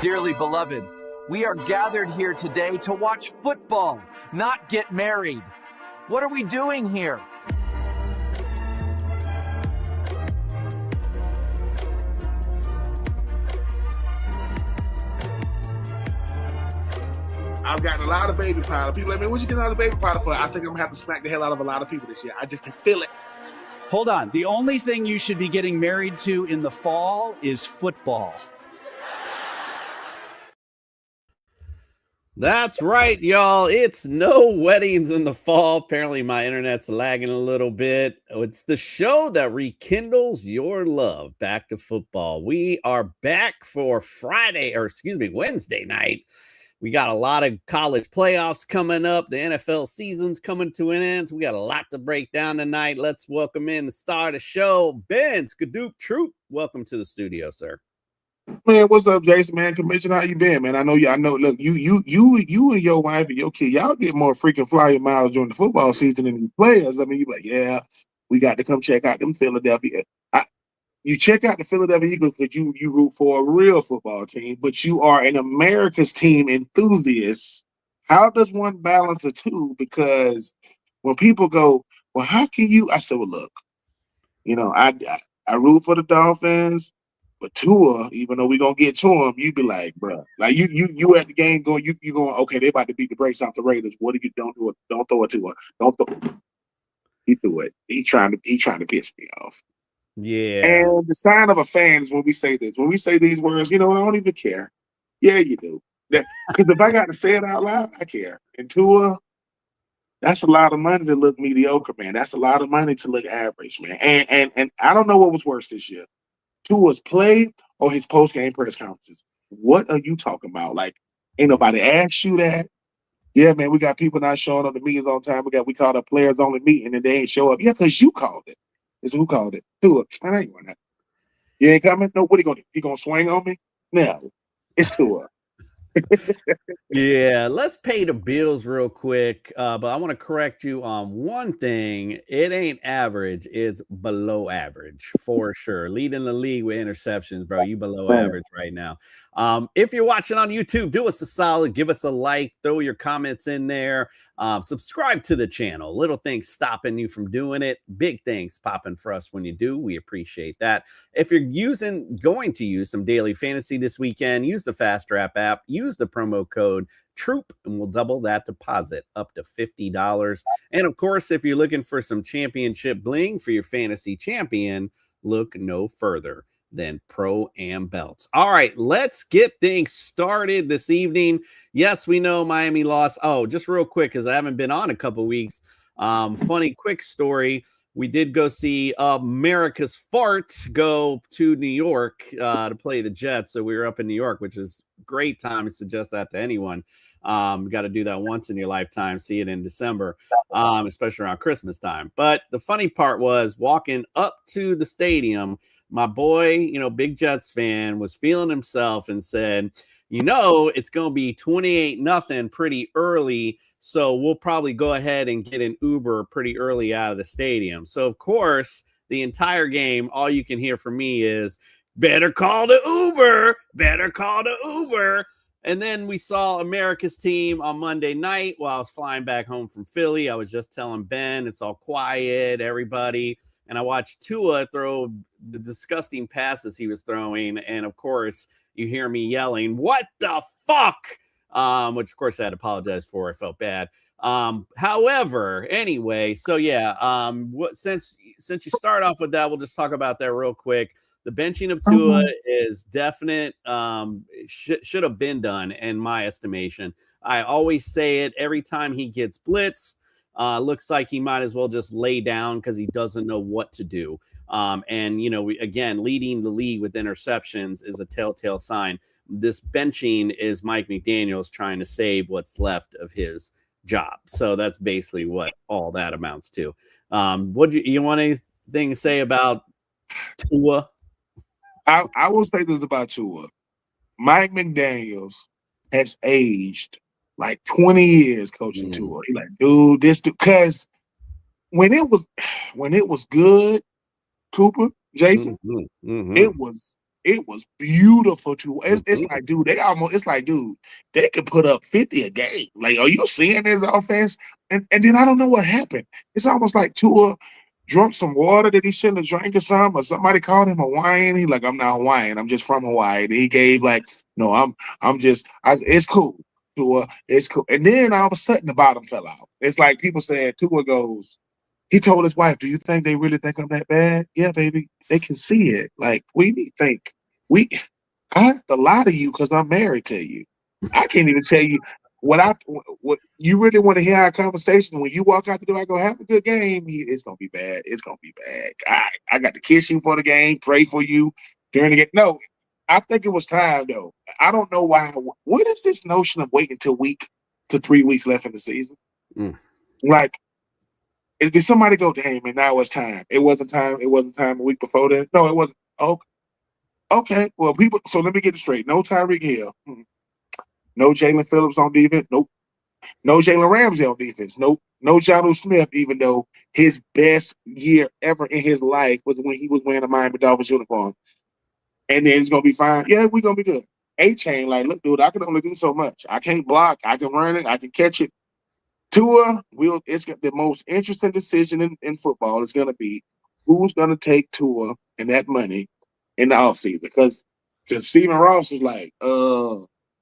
Dearly beloved, we are gathered here today to watch football, not get married. What are we doing here? I've gotten a lot of baby powder. People are like, man, what'd you get out of baby powder for? I think I'm going to have to smack the hell out of a lot of people this year. I just can feel it. Hold on. The only thing you should be getting married to in the fall is football. That's right, y'all. It's no weddings in the fall. Apparently, my internet's lagging a little bit. It's the show that rekindles your love back to football. We are back for Wednesday night. We got a lot of college playoffs coming up. The NFL season's coming to an end. So we got a lot to break down tonight. Let's welcome in the star of the show, Ben Skadoob Troupe. Welcome to the studio, sir. Man, what's up, Jason? Man, Commissioner, how you been, man? I know. Look, you and your wife and your kid, y'all get more freaking flyer miles during the football season than the players. I mean, you like, yeah, we got to come check out them Philadelphia. You check out the Philadelphia Eagles because you root for a real football team, but you are an America's team enthusiast. How does one balance the two? Because when people go, well, how can you? I said, well, look, I root for the Dolphins. But Tua, even though we're gonna get to him, you be like, bro, like you at the game going, you going, okay, they about to beat the brakes off the Raiders. What do you don't do it? Don't throw it to her. Don't throw it. He threw it. He trying to piss me off. Yeah. And the sign of a fan is when we say this. When we say these words, I don't even care. Yeah, you do. Because if I got to say it out loud, I care. And Tua, that's a lot of money to look mediocre, man. That's a lot of money to look average, man. And I don't know what was worse this year. Tua's play or his post-game press conferences. What are you talking about? Like, ain't nobody asked you that? Yeah, man, we got people not showing up to meetings on time. We called a players-only meeting and they ain't show up. Yeah, because you called it. It's who called it? Tua. I ain't going that. You ain't coming? No, what are you going to do? You going to swing on me? No. It's Tua. Yeah, let's pay the bills real quick. But I want to correct you on one thing. It ain't average. It's below average for sure. Leading the league with interceptions, bro. You below average right now. If you're watching on YouTube, do us a solid. Give us a like. Throw your comments in there. Subscribe to the channel. Little things stopping you from doing it. Big things popping for us when you do. We appreciate that. If you're going to use some daily fantasy this weekend, use the Fast Draft app. Use the promo code Troupe, and we'll double that deposit up to $50. And of course, if you're looking for some championship bling for your fantasy champion, look no further than Pro-Am belts. All right, let's get things started this evening. Yes, we know Miami lost. Oh, just real quick, because I haven't been on a couple weeks. Funny quick story. We did go see America's Farts go to New York to play the Jets. So we were up in New York, which is a great time. I suggest that to anyone. You got to do that once in your lifetime. See it in December, especially around Christmas time. But the funny part was walking up to the stadium, my boy, big Jets fan, was feeling himself and said, it's going to be 28-0 pretty early. So we'll probably go ahead and get an Uber pretty early out of the stadium. So, of course, the entire game, all you can hear from me is, better call the Uber, better call the Uber. And then we saw America's team on Monday night while I was flying back home from Philly. I was just telling Ben, it's all quiet, everybody. And I watched Tua throw the disgusting passes he was throwing. And, of course, you hear me yelling, what the fuck? Which, of course, I had to apologize for. I felt bad. However, anyway, so, yeah, since you start off with that, we'll just talk about that real quick. The benching of Tua is definite. Should have been done, in my estimation. I always say it every time he gets blitzed. Looks like he might as well just lay down because he doesn't know what to do. And, leading the league with interceptions is a telltale sign. This benching is Mike McDaniels trying to save what's left of his job. So that's basically what all that amounts to. What you want anything to say about Tua? I will say this about Tua. Mike McDaniels has aged like 20 years coaching Tua. He's like, dude, because when it was good, Cooper, Jason, it was It was beautiful too. It's like, dude, they could put up 50 a game. Like, are you seeing this offense? And then I don't know what happened. It's almost like Tua drunk some water that he shouldn't have drank or something, or somebody called him Hawaiian. He like, I'm not Hawaiian. I'm just from Hawaii. And he gave like, no, it's cool. Tua, it's cool. And then all of a sudden the bottom fell out. It's like people said, Tua goes, he told his wife, do you think they really think I'm that bad? Yeah, baby. They can see it. Like, we think. I have to lie to you because I'm married to you. I can't even tell you what you really want to hear our conversation. When you walk out the door, I go, have a good game. It's gonna be bad. It's gonna be bad. I got to kiss you for the game, pray for you during the game. No, I think it was time though. I don't know why. What is this notion of waiting till 3 weeks left in the season? Like, did somebody go, damn, and now it's time? It wasn't time. It wasn't time a week before that. No, it wasn't. Okay. Well, so let me get it straight. No Tyreek Hill. No Jalen Phillips on defense. Nope. No Jalen Ramsey on defense. Nope. No Jonnu Smith, even though his best year ever in his life was when he was wearing a Miami Dolphins uniform. And then it's going to be fine. Yeah, we're going to be good. A-Chain, like, look, dude, I can only do so much. I can't block. I can run it. I can catch it. Tua, it's the most interesting decision in football is going to be who's going to take Tua and that money in the offseason. Because Stephen Ross was like,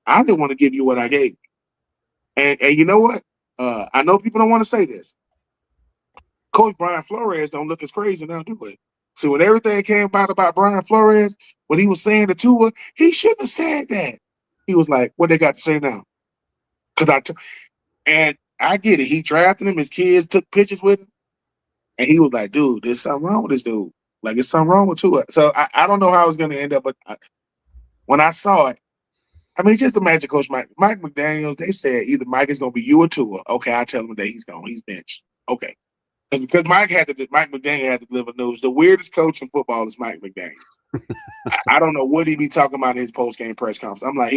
I didn't want to give you what I gave you. And you know what? I know people don't want to say this. Coach Brian Flores don't look as crazy now, do it? So when everything came about Brian Flores, what he was saying to Tua, he shouldn't have said that. He was like, what they got to say now? And I get it. He drafted him. His kids took pictures with him. And he was like, dude, there's something wrong with this dude. Like, there's something wrong with Tua. So I don't know how it's going to end up. But when I saw it, I mean, just imagine Coach Mike McDaniel. They said either Mike is going to be you or Tua. Okay, I tell him that he's gone. He's benched. Okay. Because Mike McDaniel had to deliver news. The weirdest coach in football is Mike McDaniel. I don't know what he be talking about in his post-game press conference. I'm like,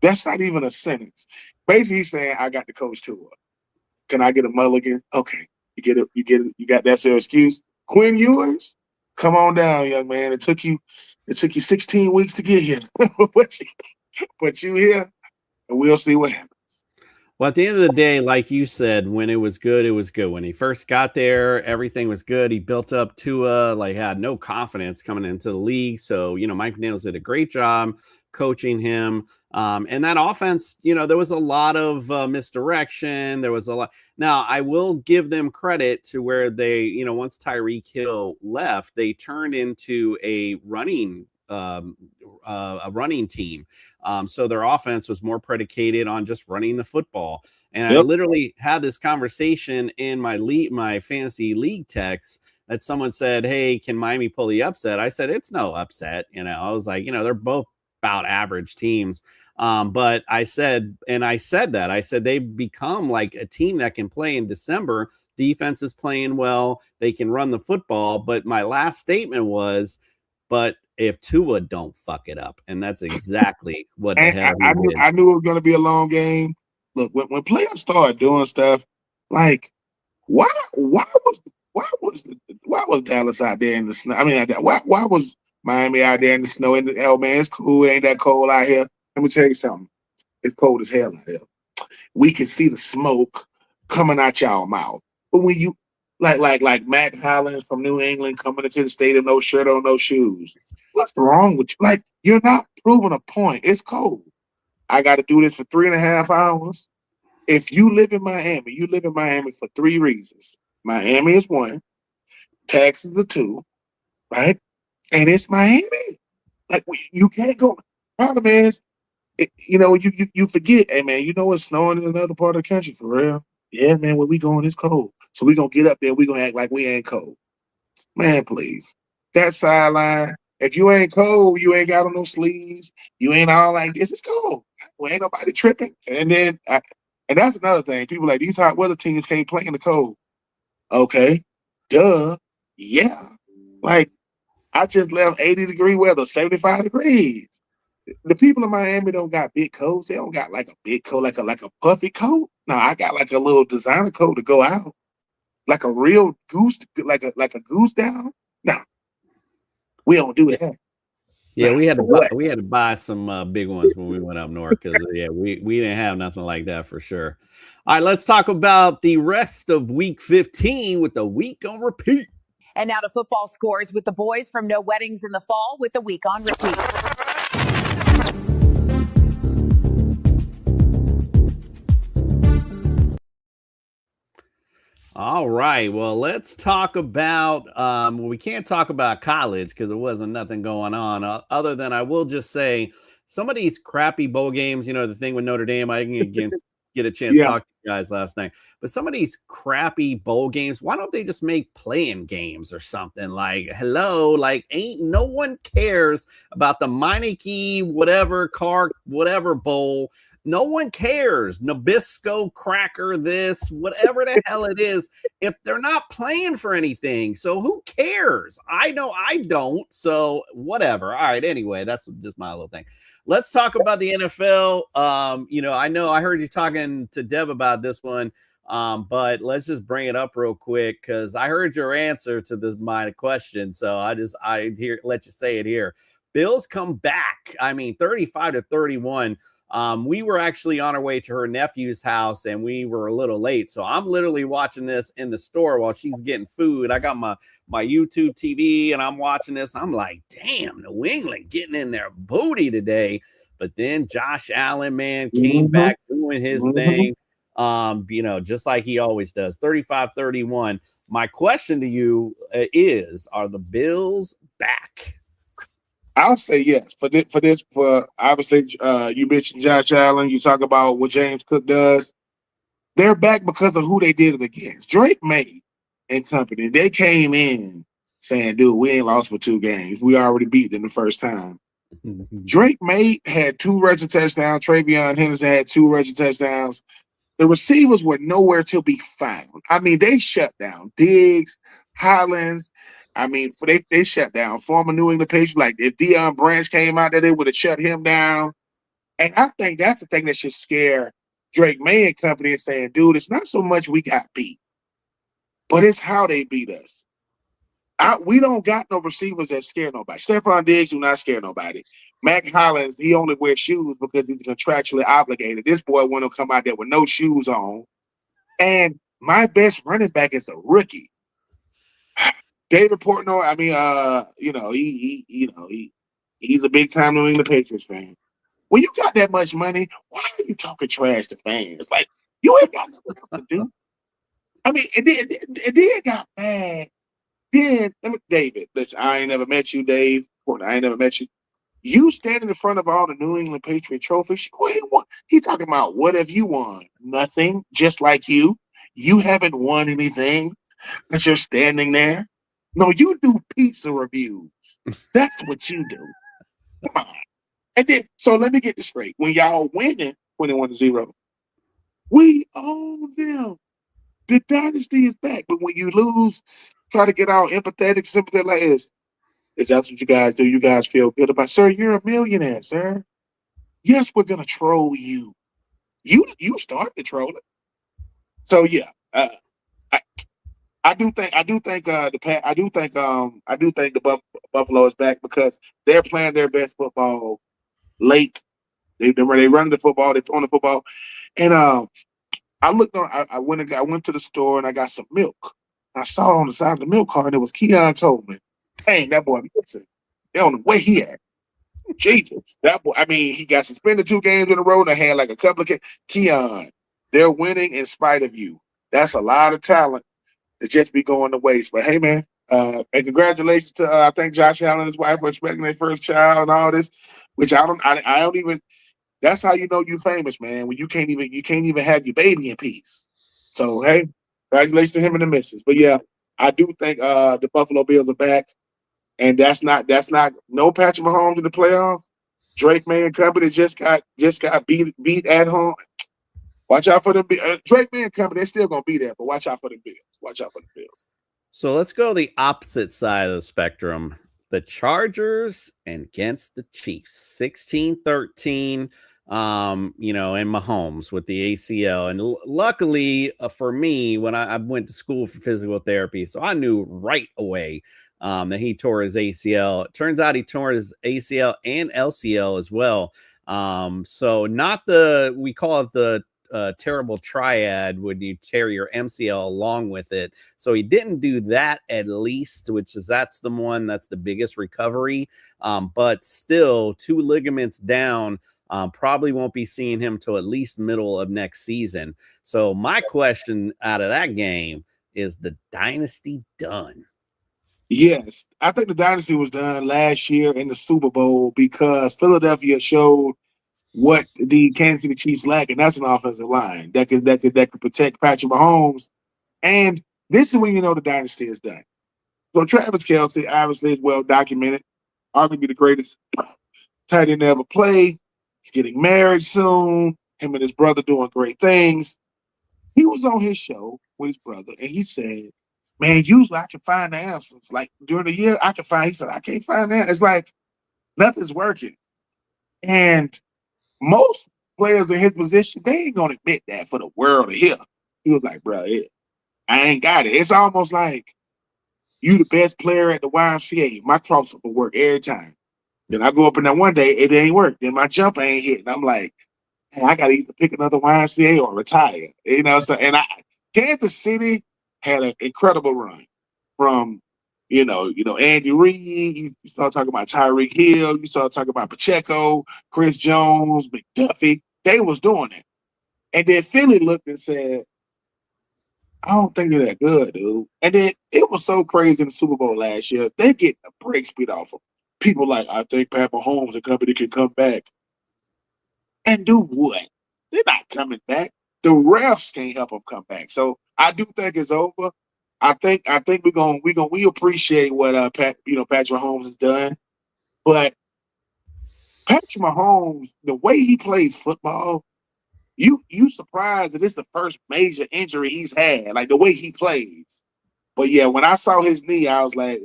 that's not even a sentence. Basically, he's saying, I got the coach Tua. Can I get a mulligan? Okay. You get it. You got that's your excuse. Quinn Ewers, come on down, young man. It took you 16 weeks to get here. but you here, and we'll see what happens. Well, at the end of the day, like you said, when it was good, it was good. When he first got there, everything was good. He built up Tua, had no confidence coming into the league. So, Mike McDaniels did a great job coaching him. And that offense, there was a lot of misdirection. There was a lot. Now, I will give them credit to where they, once Tyreek Hill left, they turned into a running team. So their offense was more predicated on just running the football. And I literally had this conversation in my fantasy league text that someone said, hey, can Miami pull the upset? I said, it's no upset. I was like, they're both about average teams. But I said they've become like a team that can play in December. Defense is playing well. They can run the football. But my last statement was, but if Tua don't fuck it up, and that's exactly what the hell I knew it was going to be a long game. Look, when players start doing stuff, like why was Dallas out there in the snow? I mean, why was Miami out there in the snow? And man, it's cool. It ain't that cold out here. Let me tell you something. It's cold as hell out here. We can see the smoke coming out y'all mouth. But when you like Matt Holland from New England coming into the stadium, no shirt on, no shoes. What's wrong with you? Like, you're not proving a point. It's cold. I got to do this for 3.5 hours. If you live in Miami, you live in Miami for 3 reasons. Miami is 1. Texas is 2. Right? And it's Miami. Like, you can't go. Problem is, you forget, hey, man, it's snowing in another part of the country for real. Yeah, man, where we going, it's cold. So we're going to get up there, we're going to act like we ain't cold. Man, please. That sideline, if you ain't cold, you ain't got on no sleeves, you ain't all like this, it's cold. Well, ain't nobody tripping. And then, and that's another thing. People like, these hot weather teams can't play in the cold. Okay. Duh. Yeah. Like, I just left 80-degree weather, 75 degrees. The people in Miami don't got big coats. They don't got like a big coat, like a puffy coat. No, I got like a little designer coat to go out, like a real goose, like a goose down. No, We don't do that. Yeah, we had to buy some big ones when we went up north because we didn't have nothing like that for sure. All right, let's talk about the rest of week 15 with the week on repeat. And now to football scores with the boys from No Weddings in the Fall with the week on repeat. All right. Well, let's talk about we can't talk about college because there wasn't nothing going on other than I will just say some of these crappy bowl games, the thing with Notre Dame, I didn't get a chance to talk to you guys last night, but some of these crappy bowl games, why don't they just make playing games or something? Like, hello, like ain't no one cares about the Meineke whatever bowl. No one cares. Nabisco, cracker, this, whatever the hell it is, if they're not playing for anything. So who cares? I know I don't. So whatever. All right. Anyway, that's just my little thing. Let's talk about the NFL. I know I heard you talking to Deb about this one, but let's just bring it up real quick because I heard your answer to my question. So let you say it here. Bills come back. 35-31. We were actually on our way to her nephew's house and we were a little late. So I'm literally watching this in the store while she's getting food. I got my YouTube TV and I'm watching this. I'm like, damn, New England getting in their booty today. But then Josh Allen, man, came back doing his thing, just like he always does. 35-31. My question to you is, are the Bills back? I'll say yes. For obviously, you mentioned Josh Allen. You talk about what James Cook does. They're back because of who they did it against. Drake May and company. They came in saying, dude, we ain't lost for 2 games. We already beat them the first time. Drake May had 2 rushing touchdowns. Travion Henderson had 2 rushing touchdowns. The receivers were nowhere to be found. They shut down Diggs, Hollins. They shut down former New England Patriots. Like if Deion Branch came out there, they would have shut him down. And I think that's the thing that should scare Drake May and company and saying, dude, it's not so much we got beat, but it's how they beat us. We don't got no receivers that scare nobody. Stephon Diggs do not scare nobody. Mac Hollins, he only wears shoes because he's contractually obligated. This boy want to come out there with no shoes on. And my best running back is a rookie. David Portnoy, he's a big time New England Patriots fan. When you got that much money, why are you talking trash to fans? Like, you ain't got nothing else to do. It got bad. Then, David, listen, I ain't never met you, Dave. I ain't never met you. You standing in front of all the New England Patriot trophies, he talking about what have you won? Nothing, just like you. You haven't won anything because you're standing there. No, you do pizza reviews. That's what you do. Come on. And then, so let me get this straight. When y'all winning 21-0, we own them. The dynasty is back. But when you lose, try to get all empathetic, sympathetic like this. Is that what you guys do? You guys feel good about, sir, you're a millionaire, sir. Yes, we're going to troll you. You start the trolling. So, yeah. I do think the Buffalo is back because they're playing their best football late. They run the football, they throw the football, and I looked on. I went to the store and I got some milk. I saw on the side of the milk carton it was Keon Coleman. Dang, that boy, listen, they don't know where he at. Jesus, that boy. He got suspended 2 games in a row and I had like a couple of Keon. They're winning in spite of you. That's a lot of talent to just be going to waste. But hey, man, and congratulations to I think Josh Allen and his wife for expecting their first child and all this, which I don't even. That's how you know you famous, man. When you can't even have your baby in peace. So hey, congratulations to him and the missus. But yeah, I do think the Buffalo Bills are back, and that's not no Patrick Mahomes in the playoff. Drake May and company just got beat at home. Watch out for the Drake May and company. They're still gonna be there, but watch out for the Bills. Watch out for the Bills. So let's go the opposite side of the spectrum. The Chargers and against the Chiefs, 16-13. and Mahomes with the ACL. And luckily for me, when I went to school for physical therapy, so I knew right away that he tore his ACL. It turns out he tore his ACL and LCL as well. So not we call it the terrible triad when you tear your MCL along with it. So he didn't do that, at least, that's the one that's the biggest recovery. But still, 2 ligaments down. Probably won't be seeing him till at least middle of next season. So my question out of that game is the dynasty done? Yes, I think the dynasty was done last year in the Super Bowl because Philadelphia showed what the Kansas City Chiefs lack, and that's an offensive line that could protect Patrick Mahomes. And this is when you know the dynasty is done. So Travis Kelce obviously is well documented, arguably the greatest tight end to ever play. He's getting married soon. Him and his brother doing great things. He was on his show with his brother, and he said, "Man, usually I can find the answers. Like during the year, I can find." He said, "I can't find that. It's like nothing's working." And most players in his position, they ain't gonna admit that for the world to hear. He was like, "Bro, I ain't got it." It's almost like you the best player at the YMCA. My crops will work every time. Then I go up in there one day, it ain't work. Then my jump ain't hitting. I'm like, hey, I gotta either pick another YMCA or retire. So and Kansas City had an incredible run from Andy Reid. You start talking about Tyreek Hill. You start talking about Pacheco, Chris Jones, McDuffie. They was doing it, and then Philly looked and said, "I don't think they're that good, dude." And then it was so crazy in the Super Bowl last year. They get the break speed off them. People like, I think Pat Mahomes and company can come back and do what? They're not coming back. The refs can't help them come back. So I do think it's over. I think we appreciate what Patrick Mahomes has done, but Patrick Mahomes, the way he plays football, you surprised that it's the first major injury he's had, like the way he plays. But yeah, when I saw his knee, I was like,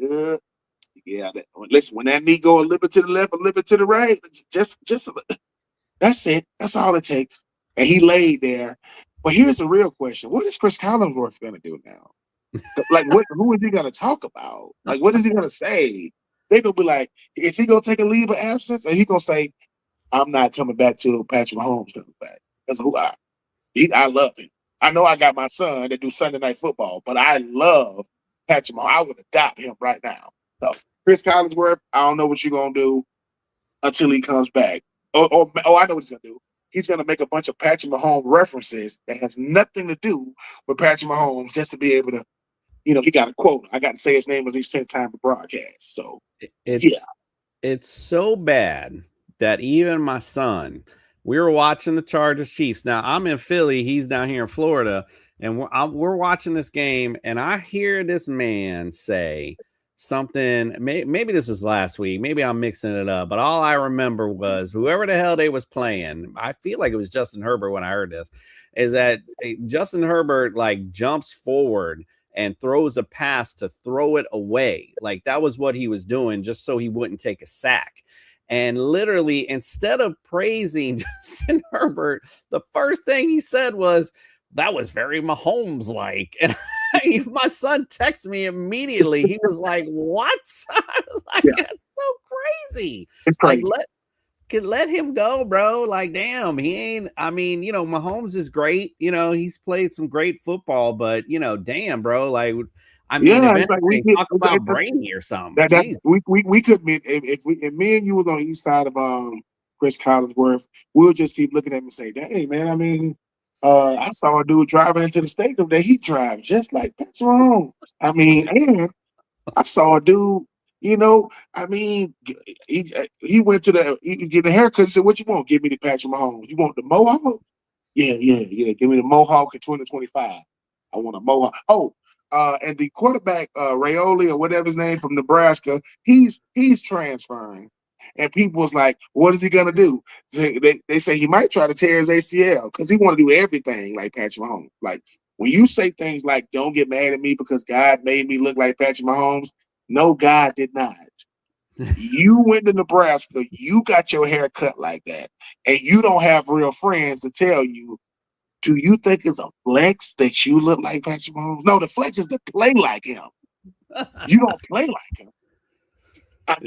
yeah. Listen, when that knee go a little bit to the left, a little bit to the right, just that's it. That's all it takes. And he laid there. But here's the real question: what is Chris Collinsworth going to do now? Like, who is he going to talk about? Like, what is he going to say? They're going to be like, is he going to take a leave of absence? Or he going to say, I'm not coming back till Patrick Mahomes comes back? That's who I love him. I know I got my son that do Sunday Night Football, but I love Patrick Mahomes. I would adopt him right now. So Chris Collinsworth, I don't know what you're going to do until he comes back. I know what he's going to do. He's going to make a bunch of Patrick Mahomes references that has nothing to do with Patrick Mahomes just to be able to, he got a quote. I got to say his name at least 10 times to broadcast. So, it's so bad that even my son, we were watching the Chargers Chiefs. Now, I'm in Philly. He's down here in Florida. And we're watching this game. And I hear this man say something. Maybe this was last week. Maybe I'm mixing it up. But all I remember was whoever the hell they was playing, I feel like it was Justin Herbert when I heard this, is that Justin Herbert jumps forward and throws a pass to throw it away. Like that was what he was doing just so he wouldn't take a sack. And literally, instead of praising Justin Herbert, the first thing he said was, that was very Mahomes-like. And my son texted me immediately. He was like, what? I was like, That's so crazy. It's crazy. Let him go, bro. Like, damn, he ain't. I mean, Mahomes is great. He's played some great football, but damn, bro. Like, I mean, if we talk about Brady or something. We could meet if me and you was on the east side of Chris Collinsworth, we'll just keep looking at him and say, "Dang, man, I mean, I saw a dude driving into the stadium that he drives just like Patrick Mahomes. I mean, and I saw a dude." I mean, he went to he get a haircut and said, "What you want? Give me the Patrick Mahomes. You want the mohawk? Yeah. Give me the mohawk in 2025. I want a mohawk." Oh, and the quarterback, Raioli or whatever his name from Nebraska, he's transferring. And people was like, what is he going to do? They say he might try to tear his ACL because he want to do everything like Patrick Mahomes. Like, when you say things like, don't get mad at me because God made me look like Patrick Mahomes, no, God did not. You went to Nebraska, you got your hair cut like that, and you don't have real friends to tell you, do you think it's a flex that you look like Patrick Mahomes? No, the flex is to play like him. You don't play like him.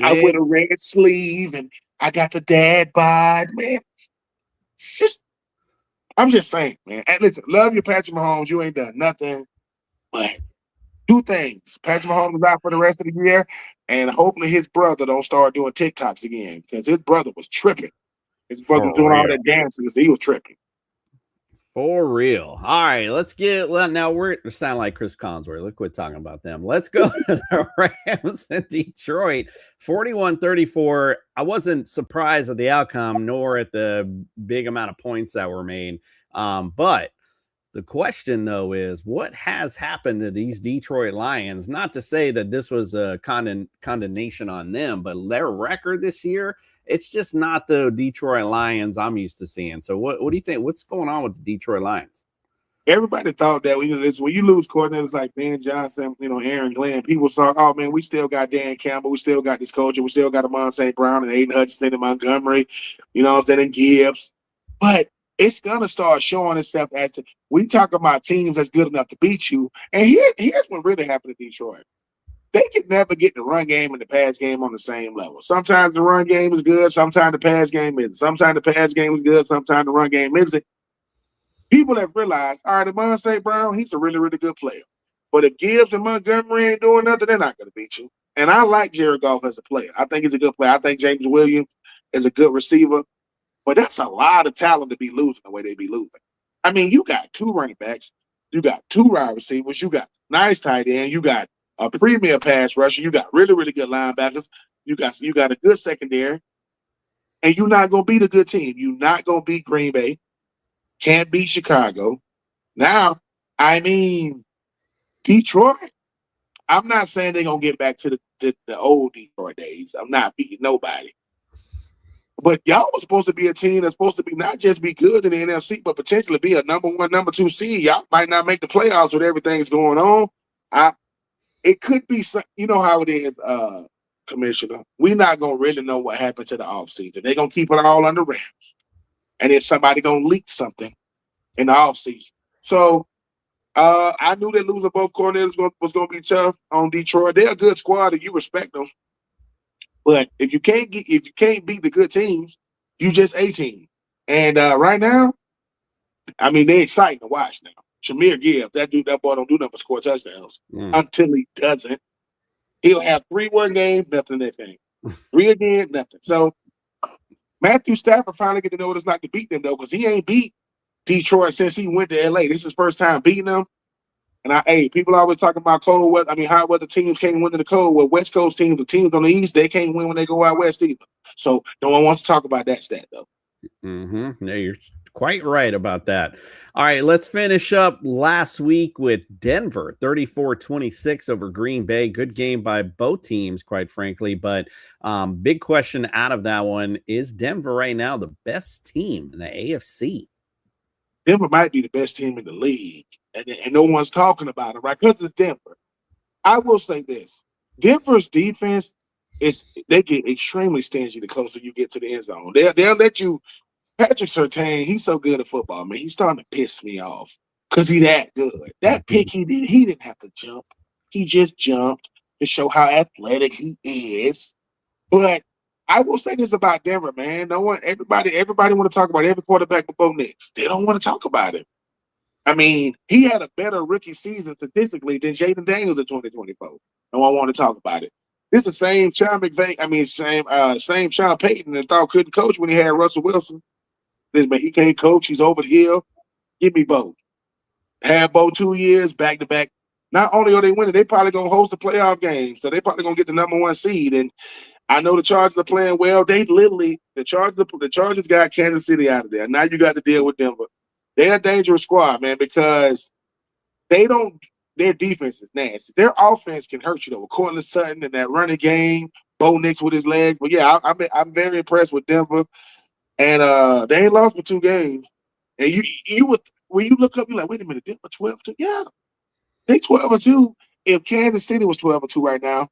I wear a red sleeve and I got the dad bod, man. It's just, I'm just saying, man. And listen, love your Patrick Mahomes. You ain't done nothing, but two things. Patrick Mahomes is out for the rest of the year, and hopefully his brother don't start doing TikToks again because his brother was tripping. His brother was doing all that dancing, so he was tripping. For real. All right, let's get now. We're sound like Chris Collinsworth. Let's quit talking about them. Let's go to the Rams in Detroit, 41-34. I wasn't surprised at the outcome, nor at the big amount of points that were made. But the question, though, is what has happened to these Detroit Lions? Not to say that this was a condemnation on them, but their record this year, it's just not the Detroit Lions I'm used to seeing. So what do you think? What's going on with the Detroit Lions? Everybody thought that when you lose coordinators like Ben Johnson, Aaron Glenn, people saw, oh man, we still got Dan Campbell, we still got this coach, we still got Amon St. Brown and Aiden Hutchinson and Montgomery, and Gibbs. But it's gonna start showing itself as we talk about teams that's good enough to beat you. And here's what really happened to Detroit. They can never get the run game and the pass game on the same level. Sometimes the run game is good, sometimes the pass game isn't. Sometimes the pass game is good, sometimes the run game isn't. People have realized, all right, Amon St. Brown, he's a really, really good player. But if Gibbs and Montgomery ain't doing nothing, they're not going to beat you. And I like Jared Goff as a player. I think he's a good player. I think James Williams is a good receiver. But that's a lot of talent to be losing the way they be losing. I mean, you got two running backs. You got two wide receivers. You got nice tight end. You got a premier pass rusher. You got really, really good linebackers. You got a good secondary. And you're not going to beat a good team. You're not going to beat Green Bay. Can't beat Chicago. Now, I mean, Detroit, I'm not saying they're going to get back to the old Detroit days. I'm not beating nobody. But y'all was supposed to be a team that's supposed to be not just be good in the NFC, but potentially be a number 1, number 2 seed. Y'all might not make the playoffs with everything that's going on. It could be, how it is, Commissioner. We're not going to really know what happened to the offseason. They're going to keep it all under wraps. And then somebody going to leak something in the offseason. So I knew that losing both coordinators was going to be tough on Detroit. They're a good squad and you respect them. But if you can't beat the good teams, you just a team. And right now, I mean, they're exciting to watch now. Shamir Gibbs, that boy don't do nothing but score touchdowns until he doesn't. He'll have 3 one games, nothing in that game. 3 again, nothing. So Matthew Stafford finally get to know what it's like to beat them, though, because he ain't beat Detroit since he went to L.A. This is his first time beating them. And people always talking about cold weather. I mean, hot weather teams can't win in the cold. Well, West Coast teams, the teams on the East, they can't win when they go out West either. So no one wants to talk about that stat, though. Mm-hmm. No, you're quite right about that. All right, let's finish up last week with Denver, 34-26 over Green Bay. Good game by both teams, quite frankly. But big question out of that one, is Denver right now the best team in the AFC? Denver might be the best team in the league. And no one's talking about it, right? Because it's Denver. I will say this. Denver's defense, they get extremely stingy the closer you get to the end zone. They'll let you – Patrick Surtain, he's so good at football, man. He's starting to piss me off because he's that good. That pick he didn't have to jump. He just jumped to show how athletic he is. But I will say this about Denver, man. Everybody want to talk about every quarterback but Bo Nix. They don't want to talk about it. I mean, he had a better rookie season statistically than Jaden Daniels in 2024. No one want to talk about it. This is the same Sean McVay. I mean, same Sean Payton that thought couldn't coach when he had Russell Wilson. This man, he can't coach. He's over the hill. Give me Bo. Have Bo 2 years back to back. Not only are they winning, they probably gonna host a playoff game, so they probably gonna get the number 1 seed. And I know the Chargers are playing well. They literally the Chargers got Kansas City out of there. Now you got to deal with Denver. They're a dangerous squad, man, because their defense is nasty. Their offense can hurt you, though. With Cortland Sutton and that running game, Bo Nix with his legs. But, yeah, I'm very impressed with Denver. And they ain't lost for 2 games. And when you look up, you're like, wait a minute, Denver 12-2? Yeah, they 12-2. If Kansas City was 12-2 right now,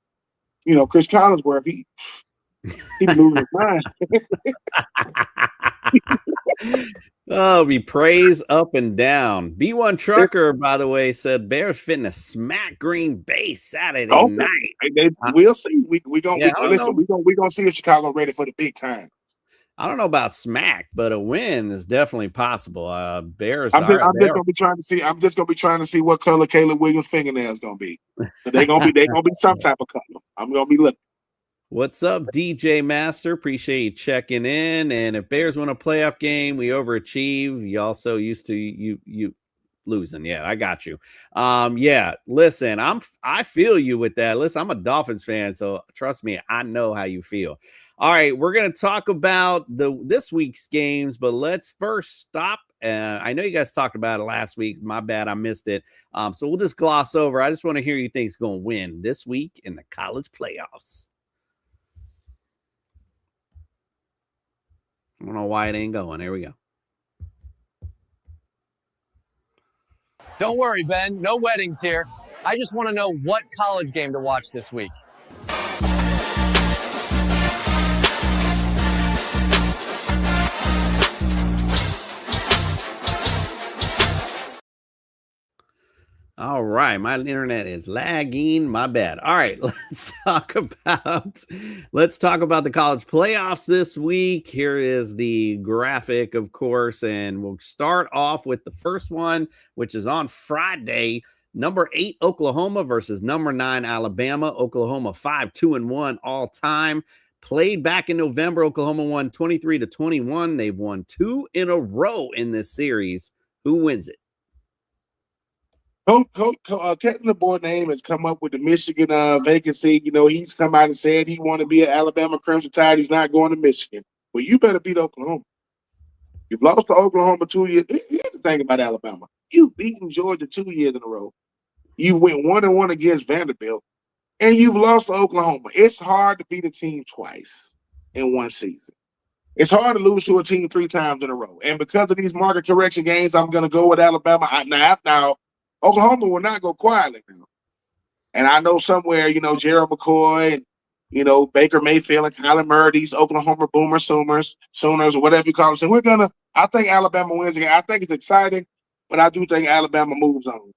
Chris Collinsworth, He be losing his mind. Oh, be praise up and down. B1 Trucker, by the way, said Bears fitting smack Green Bay Saturday Okay. night. We'll see. We Yeah, I don't listen. know. We gonna see if Chicago ready for the big time. I don't know about smack, but a win is definitely possible. Bears I'm are just gonna be trying to see. I'm just gonna be trying to see what color Caleb Williams' fingernails gonna be. So they gonna be some type of color. I'm gonna be looking. What's up, DJ Master? Appreciate you checking in. And if Bears win a playoff game, we overachieve. You also used to you losing. Yeah, I got you. Yeah, listen, I feel you with that. Listen, I'm a Dolphins fan, so trust me, I know how you feel. All right, we're gonna talk about this week's games, but let's first stop. I know you guys talked about it last week. My bad, I missed it. So we'll just gloss over. I just want to hear who you think's gonna win this week in the college playoffs. I don't know why it ain't going. Here we go. Don't worry, Ben. No weddings here. I just want to know what college game to watch this week. All right, my internet is lagging. My bad. All right, let's talk about the college playoffs this week. Here is the graphic, of course, and we'll start off with the first one, which is on Friday. Number 8 Oklahoma versus number 9 Alabama. Oklahoma 5-2-1 all time. Played back in November. Oklahoma won 23-21. They've won 2 in a row in this series. Who wins it? Captain the board name has come up with the Michigan vacancy. You know, he's come out and said he want to be an Alabama Crimson Tide. He's not going to Michigan. Well, you better beat Oklahoma. You've lost to Oklahoma 2 years. Here's the thing about Alabama. You've beaten Georgia 2 years in a row. You went 1-1 against Vanderbilt, and you've lost to Oklahoma. It's hard to beat a team twice in one season. It's hard to lose to a team 3 times in a row. And because of these market correction games, I'm going to go with Alabama. Now, Oklahoma will not go quietly now. And I know somewhere, you know, Gerald McCoy and, you know, Baker Mayfield and Kyler Murray, these Oklahoma Sooners, or whatever you call them. So I think Alabama wins again. I think it's exciting, but I do think Alabama moves on.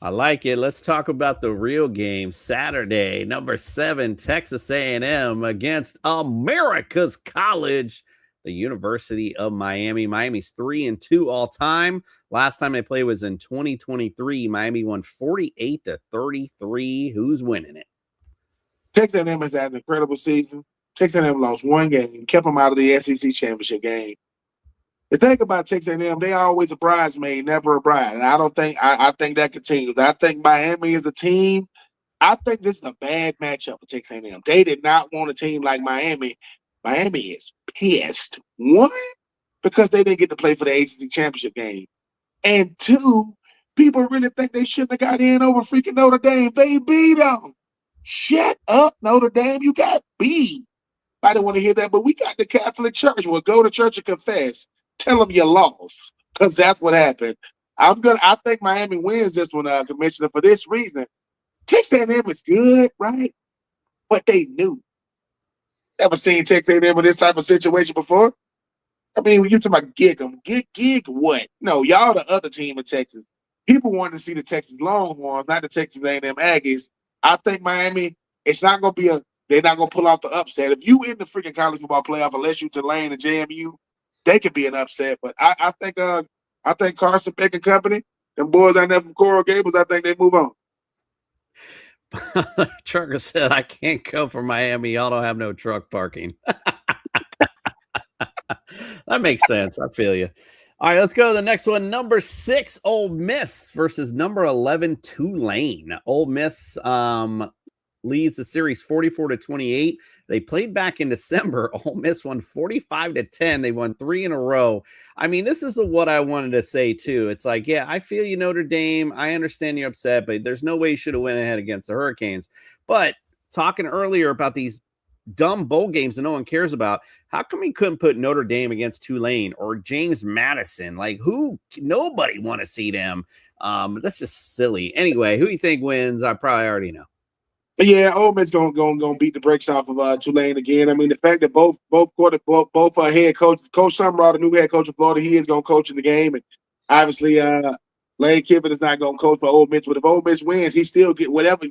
I like it. Let's talk about the real game. Saturday, number 7, Texas A&M against America's College, the University of Miami. Miami's 3-2 all time. Last time they played was in 2023. Miami won 48-33. Who's winning it? Texas A&M has had an incredible season. Texas A&M lost 1 game, kept them out of the SEC championship game. The thing about Texas A&M, they always a bridesmaid, never a bride. And I think that continues. I think Miami is a team. I think this is a bad matchup for Texas A&M. They did not want a team like Miami. Miami is pissed. 1, because they didn't get to play for the ACC championship game. And 2, people really think they shouldn't have got in over freaking Notre Dame. They beat them. Shut up, Notre Dame. You got beat. I didn't want to hear that, but we got the Catholic Church. Well, go to church and confess. Tell them you lost, because that's what happened. I think Miami wins this one, Commissioner, for this reason. Texas A&M is good, right? But they knew. Ever seen Texas A&M in this type of situation before? I mean, when you talking about gig them, gig what? No, y'all the other team in Texas. People want to see the Texas Longhorns, not the Texas A&M Aggies. I think Miami, it's not going to be they're not going to pull off the upset. If you in the freaking college football playoff, unless you Tulane and JMU, they could be an upset. But I think Carson Beck and company, them boys out there from Coral Gables, I think they move on. Trucker said, I can't go for Miami. Y'all don't have no truck parking. That makes sense. I feel you. All right, let's go to the next one. Number 6, Ole Miss versus number 11, Tulane. Ole Miss leads the series 44-28. They played back in December. Ole Miss won 45-10. They won 3 in a row. I mean, this is what I wanted to say too. It's like, yeah, I feel you, Notre Dame. I understand you're upset, but there's no way you should have went ahead against the Hurricanes. But talking earlier about these dumb bowl games that no one cares about, how come he couldn't put Notre Dame against Tulane or James Madison? Like, nobody want to see them. That's just silly. Anyway, who do you think wins? I probably already know. But yeah, Ole Miss gonna beat the brakes off of Tulane again. I mean, the fact that both head coaches, Coach Summerall, the new head coach of Florida, he is gonna coach in the game, and obviously Lane Kiffin is not gonna coach for Ole Miss. But if Ole Miss wins, he still get whatever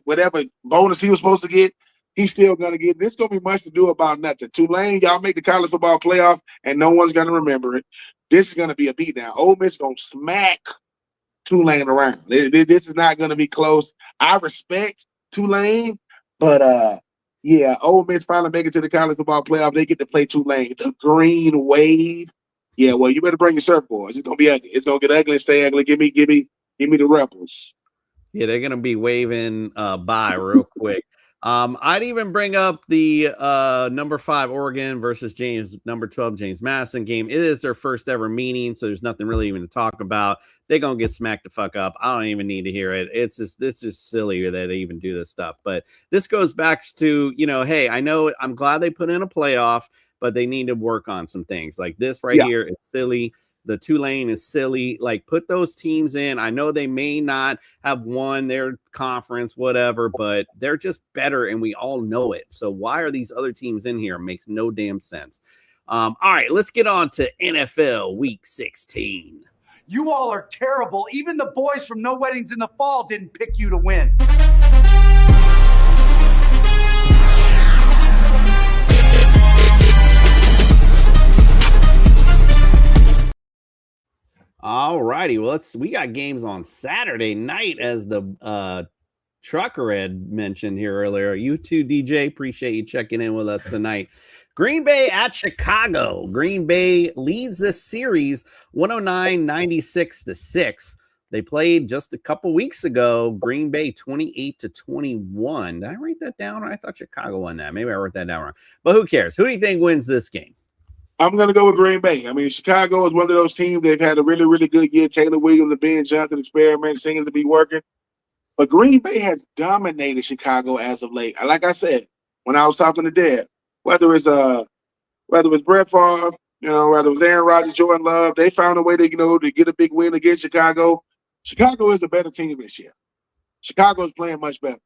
bonus he was supposed to get. He's still gonna get. This gonna be much to do about nothing. Tulane, y'all make the college football playoff, and no one's gonna remember it. This is gonna be a beatdown. Ole Miss gonna smack Tulane around. This is not gonna be close. I respect Tulane, but yeah, Ole Miss finally make it to the college football playoff. They get to play Tulane, the Green Wave. Yeah, well, you better bring your surfboards. It's gonna be ugly. It's gonna get ugly and stay ugly. Give me the Rebels. Yeah, they're gonna be waving by real quick. I'd even bring up the number 5 Oregon versus number 12 James Madison game. It is their first ever meeting, so there's nothing really even to talk about. They're gonna get smacked the fuck up. I don't even need to hear it. It's just silly that they even do this stuff. But this goes back to, hey, I know I'm glad they put in a playoff, but they need to work on some things. Like this here is silly. The Tulane is silly. Like, put those teams in. I know they may not have won their conference, whatever, but they're just better, and we all know it. So why are these other teams in here? It makes no damn sense. All right, let's get on to NFL Week 16. You all are terrible. Even the boys from No Weddings in the Fall didn't pick you to win. All righty. Well, we got games on Saturday night, as the trucker had mentioned here earlier. You too, DJ. Appreciate you checking in with us tonight. Green Bay at Chicago. Green Bay leads this series 109-96-6. They played just a couple weeks ago. Green Bay 28-21. Did I write that down? I thought Chicago won that. Maybe I wrote that down wrong. But who cares? Who do you think wins this game? I'm going to go with Green Bay. I mean, Chicago is one of those teams. They've had a really, really good year. Caleb Williams and Ben Johnson experiment seems to be working. But Green Bay has dominated Chicago as of late. Like I said, when I was talking to Dad, whether it's Brett Favre, whether it was Aaron Rodgers, Jordan Love, they found a way to get a big win against Chicago. Chicago is a better team this year. Chicago is playing much better.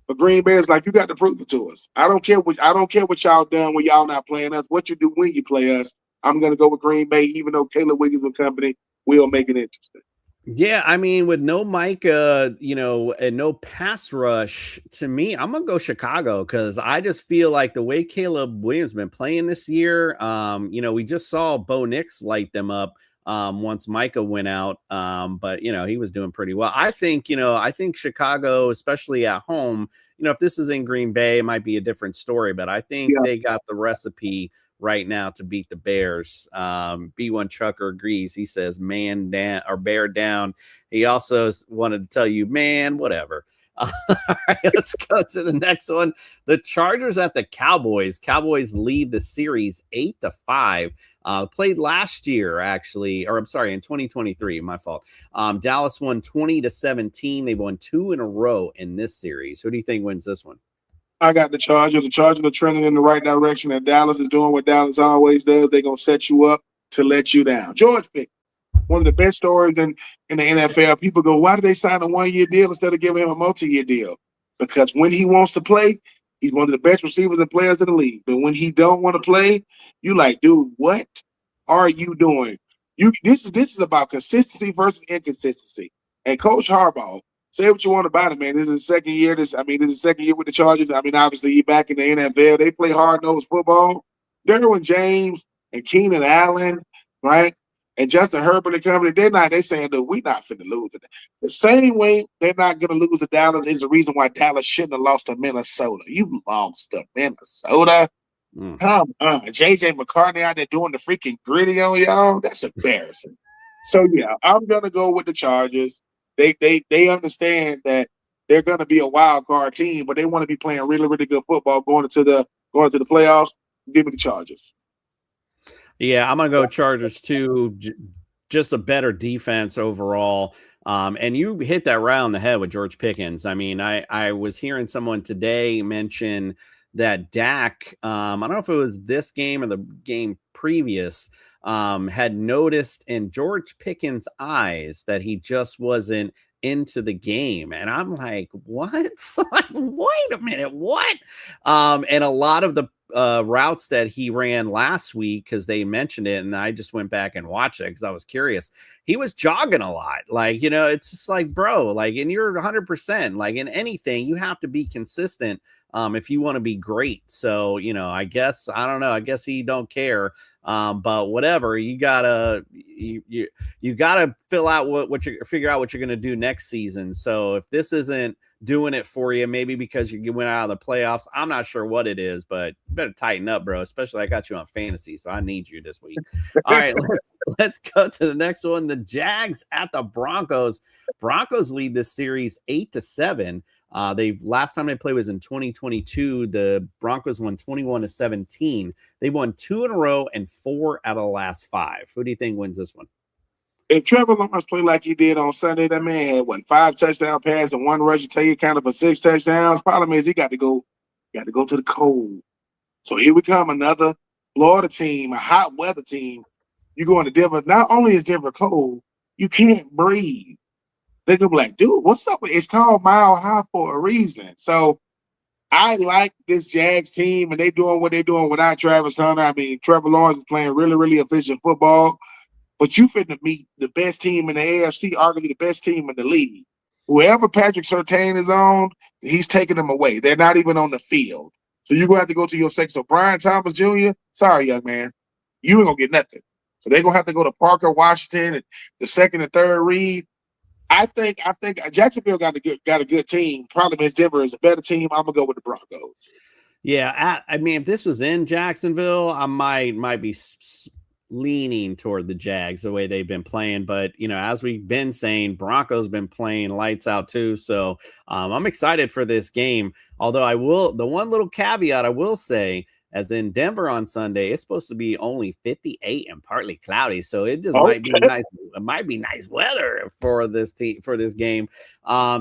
But Green Bay is like, you got to prove it to us. I don't care what y'all done when y'all not playing us. What you do when you play us, I'm going to go with Green Bay, even though Caleb Williams and company will make it interesting. Yeah, I mean, with no Micah, and no pass rush, to me, I'm going to go Chicago, because I just feel like the way Caleb Williams been playing this year, we just saw Bo Nix light them up once Micah went out. But he was doing pretty well. I think Chicago, especially at home, if this is in Green Bay, it might be a different story, but I think they got the recipe right now to beat the Bears. B1 Trucker agrees. He says, man down or bear down. He also wanted to tell you, man, whatever. All right, let's go to the next one. The Chargers at the Cowboys. Cowboys lead the series 8-5. Played last year, actually, or I'm sorry, in 2023. My fault. Dallas won 20-17. They've won 2 in a row in this series. Who do you think wins this one? I got the Chargers. The Chargers are trending in the right direction, and Dallas is doing what Dallas always does. They're going to set you up to let you down. George Pickens, one of the best stories in the NFL. People go, why do they sign a 1-year deal instead of giving him a multi-year deal? Because when he wants to play, he's one of the best receivers and players in the league. But when he don't want to play, you like, dude, what are you doing? This is about consistency versus inconsistency. And Coach Harbaugh, say what you want about it, man. This is his second year. This is his second year with the Chargers. I mean, obviously, he's back in the NFL. They play hard-nosed football. Derwin James and Keenan Allen, right? And Justin Herbert and company, they saying, look, we're not finna lose today. The same way they're not going to lose to Dallas is the reason why Dallas shouldn't have lost to Minnesota. You lost to Minnesota. Come on. J.J. McCartney out there doing the freaking gritty on y'all. That's embarrassing. So, yeah, I'm going to go with the Chargers. They understand that they're going to be a wild card team, but they want to be playing really, really good football going into the playoffs. Give me the Chargers. Yeah, I'm going to go Chargers too. Just a better defense overall. And you hit that right on the head with George Pickens. I mean, I was hearing someone today mention that Dak, I don't know if it was this game or the game previous, had noticed in George Pickens' eyes that he just wasn't into the game. And I'm like, what? Like, wait a minute, what? And a lot of the routes that he ran last week, because they mentioned it, and I just went back and watched it because I was curious. He was jogging a lot. Like, it's just like, bro, like, and you're 100%. Like, in anything, you have to be consistent if you want to be great. So, I guess, I don't know. I guess he don't care. But whatever, you gotta figure out what you're gonna do next season. So if this isn't doing it for you, maybe because you went out of the playoffs, I'm not sure what it is, but you better tighten up, bro. Especially I got you on fantasy, so I need you this week. All right, let's go to the next one. The Jags at the Broncos. Broncos lead this series 8-7. Last time they played was in 2022. The Broncos won 21-17. They've won 2 in a row and 4 out of the last 5. Who do you think wins this one? If Trevor Lawrence played like he did on Sunday, that man had 5 touchdown passes and 1 rush. Take it kind of for 6 touchdowns. Problem is he got to go to the cold. So here we come, another Florida team, a hot weather team. You go into Denver. Not only is Denver cold, you can't breathe. They could be like, dude, what's up? It's called Mile High for a reason. So I like this Jags team, and they doing what they're doing without Travis Hunter. I mean, Trevor Lawrence is playing really, really efficient football. But you finna meet the best team in the AFC, arguably the best team in the league. Whoever Patrick Surtain is on, he's taking them away. They're not even on the field. So you're going to have to go to your second. So Brian Thomas Jr., sorry, young man, you ain't going to get nothing. So they're going to have to go to Parker Washington and the second and third read. I think Jacksonville got a good team. Problem is Denver is a better team. I'm going to go with the Broncos. Yeah, I mean, if this was in Jacksonville, I might be leaning toward the Jags the way they've been playing, but as we've been saying, Broncos been playing lights out too. So I'm excited for this game. Although the one little caveat I will say, as in Denver on Sunday, it's supposed to be only 58 and partly cloudy, so it just might be nice. It might be nice weather for this game.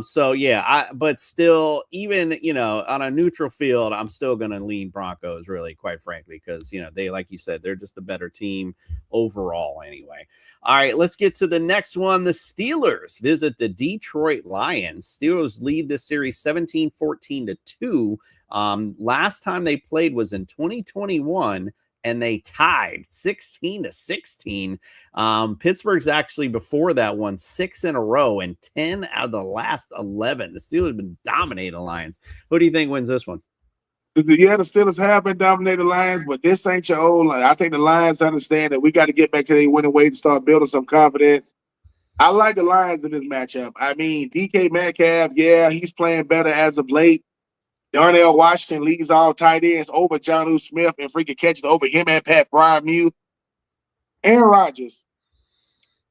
So yeah, but still, even on a neutral field, I'm still gonna lean Broncos, really, quite frankly, because they, like you said, they're just a better team overall. Anyway, all right, let's get to the next one. The Steelers visit the Detroit Lions. Steelers lead this series 17-14-2. Last time they played was in 2021, and they tied 16-16. Pittsburgh's actually before that won 6 in a row and 10 out of the last 11. The Steelers have been dominating the Lions. Who do you think wins this one? Yeah, the Steelers have been dominating the Lions, but this ain't your old line. I think the Lions understand that we got to get back to their winning way to start building some confidence. I like the Lions in this matchup. I mean, DK Metcalf, yeah, he's playing better as of late. Darnell Washington leads all tight ends over Jonnu Smith and freaking catches over him and Pat Freiermuth. Aaron Rodgers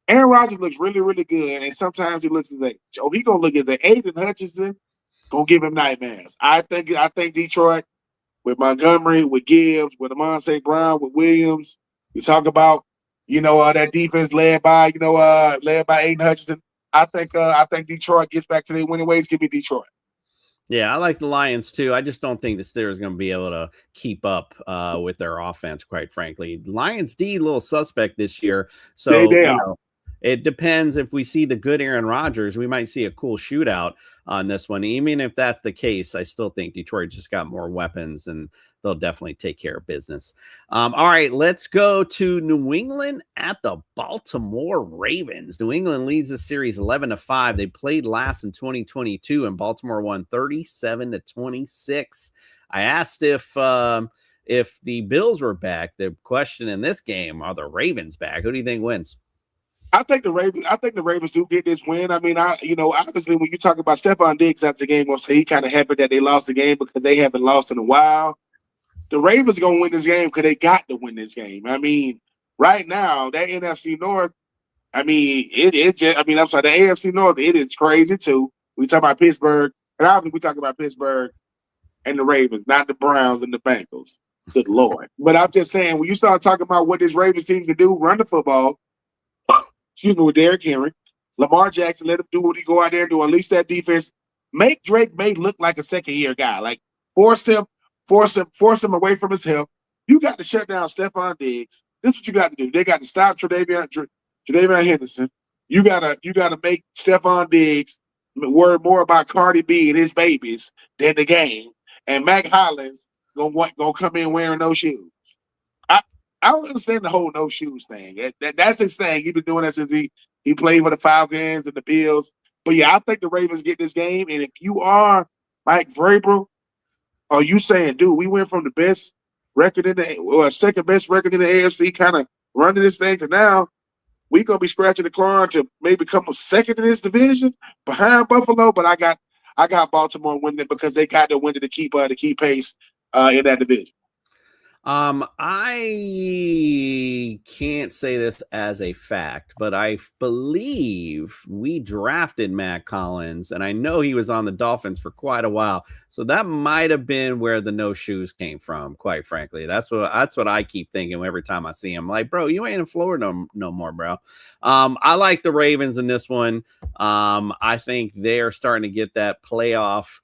looks really, really good, and sometimes he looks as a he gonna look at the Aiden Hutchinson, gonna give him nightmares. I think Detroit with Montgomery, with Gibbs, with Amon St. Brown, with Williams. You talk about that defense led by Aiden Hutchinson. I think Detroit gets back to their winning ways. Give me Detroit. Yeah, I like the Lions too. I just don't think the Steelers are going to be able to keep up with their offense, quite frankly. Lions D, a little suspect this year. So it depends. If we see the good Aaron Rodgers, we might see a cool shootout on this one. Even if that's the case, I still think Detroit just got more weapons, and they'll definitely take care of business. All right, let's go to New England at the Baltimore Ravens. New England leads the series 11-5. They played last in 2022, and Baltimore won 37-26. I asked if the Bills were back. The question in this game, are the Ravens back? Who do you think wins? I think the Ravens do get this win. I mean, obviously when you talk about Stephon Diggs after the game, we'll say he kind of happy that they lost the game because they haven't lost in a while. The Ravens are going to win this game because they got to win this game. I mean, right now, that NFC North, the AFC North, it is crazy too. We talk about Pittsburgh, and obviously we talk about Pittsburgh and the Ravens, not the Browns and the Bengals. Good Lord. But I'm just saying, when you start talking about what this Ravens team can do, run the football, with Derrick Henry, Lamar Jackson, let him do what he go out there and do. Unleash that defense. Make Drake May look like a second-year guy. Like, force him away from his help. You got to shut down Stephon Diggs. This is what you got to do. They got to stop Tre'Davion Henderson. You gotta make Stephon Diggs worry more about Cardi B and his babies than the game. And Mac Hollins gonna come in wearing no shoes. I don't understand the whole no shoes thing. That's his thing. He's been doing that since he played for the Falcons and the Bills. But yeah, I think the Ravens get this game. And if you are Mike Vrabel, are you saying, dude, we went from the best record second best record in the AFC, kind of running this thing, to now we're gonna be scratching the claw to maybe come second in this division behind Buffalo? But I got Baltimore winning it because they got the win to keep pace in that division. I can't say this as a fact, but I believe we drafted Matt Collins, and I know he was on the Dolphins for quite a while. So that might have been where the no shoes came from, quite frankly. That's what I keep thinking every time I see him. Like, bro, you ain't in Florida no more, bro. I like the Ravens in this one. I think they're starting to get that playoff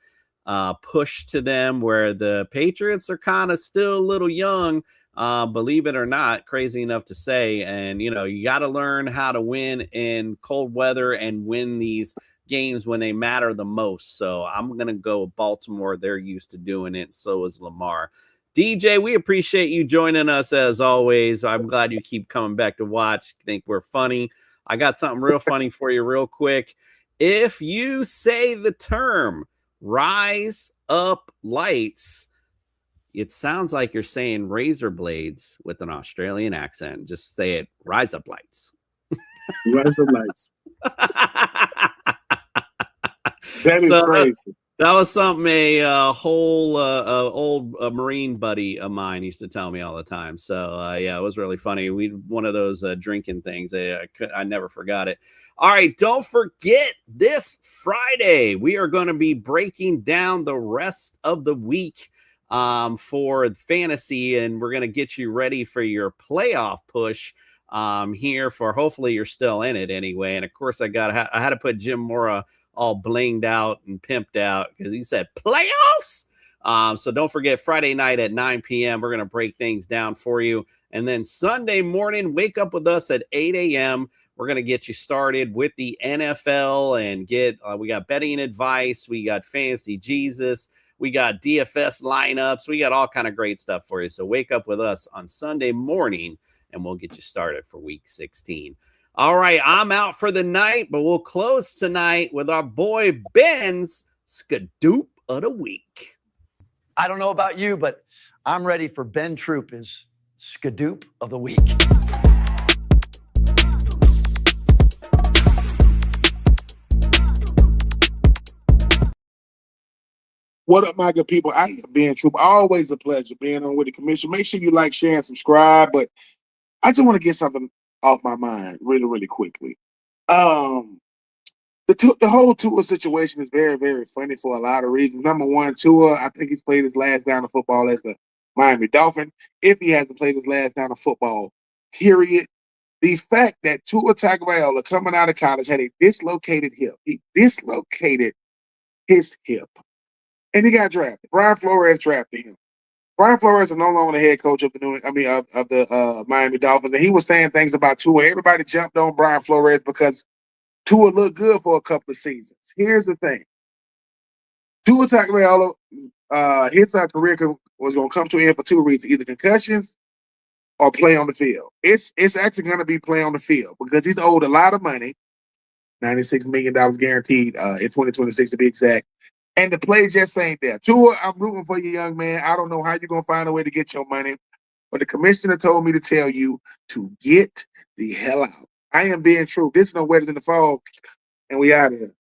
push to them, where the Patriots are kind of still a little young, believe it or not, crazy enough to say. And, you got to learn how to win in cold weather and win these games when they matter the most. So I'm going to go with Baltimore. They're used to doing it. So is Lamar. DJ, we appreciate you joining us as always. I'm glad you keep coming back to watch. Think we're funny. I got something real funny for you real quick. If you say the term rise up lights, it sounds like you're saying razor blades with an Australian accent. Just say it, rise up lights. Rise up lights. That is crazy. That was something a whole old Marine buddy of mine used to tell me all the time. So, yeah, it was really funny. One of those drinking things. I never forgot it. All right, don't forget this Friday, we are going to be breaking down the rest of the week for fantasy, and we're going to get you ready for your playoff push here for hopefully you're still in it anyway. And, of course, I had to put Jim Mora all blinged out and pimped out because he said playoffs. So don't forget Friday night at 9 p.m. We're going to break things down for you. And then Sunday morning, wake up with us at 8 a.m. We're going to get you started with the NFL and we got betting advice. We got Fantasy Jesus. We got DFS lineups. We got all kind of great stuff for you. So wake up with us on Sunday morning and we'll get you started for week 16. All right, I'm out for the night, but we'll close tonight with our boy Ben's Skadoop of the Week. I don't know about you, but I'm ready for Ben Troupe's Skadoop of the Week. What up, my good people? I am Ben Troupe. Always a pleasure being on with the commission. Make sure you like, share, and subscribe. But I just want to get something off my mind really, really quickly. The whole Tua situation is very, very funny for a lot of reasons. Number one, Tua, I think he's played his last down of football as the Miami Dolphin. If he hasn't played his last down of football, period. The fact that Tua Tagovailoa coming out of college had a dislocated hip. He dislocated his hip. And he got drafted. Brian Flores drafted him. Brian Flores is no longer the head coach of the Miami Dolphins, and he was saying things about Tua. Everybody jumped on Brian Flores because Tua looked good for a couple of seasons. Here's the thing: Tua Tagovailoa, his career was going to come to an end for two reasons: either concussions or play on the field. It's actually going to be play on the field because he's owed a lot of money, $96 million guaranteed in 2026 to be exact. And the play just ain't there. Tua, I'm rooting for you, young man. I don't know how you're going to find a way to get your money, but the commissioner told me to tell you to get the hell out. I am being true. This is No Wetters in the Fall, and we out of here.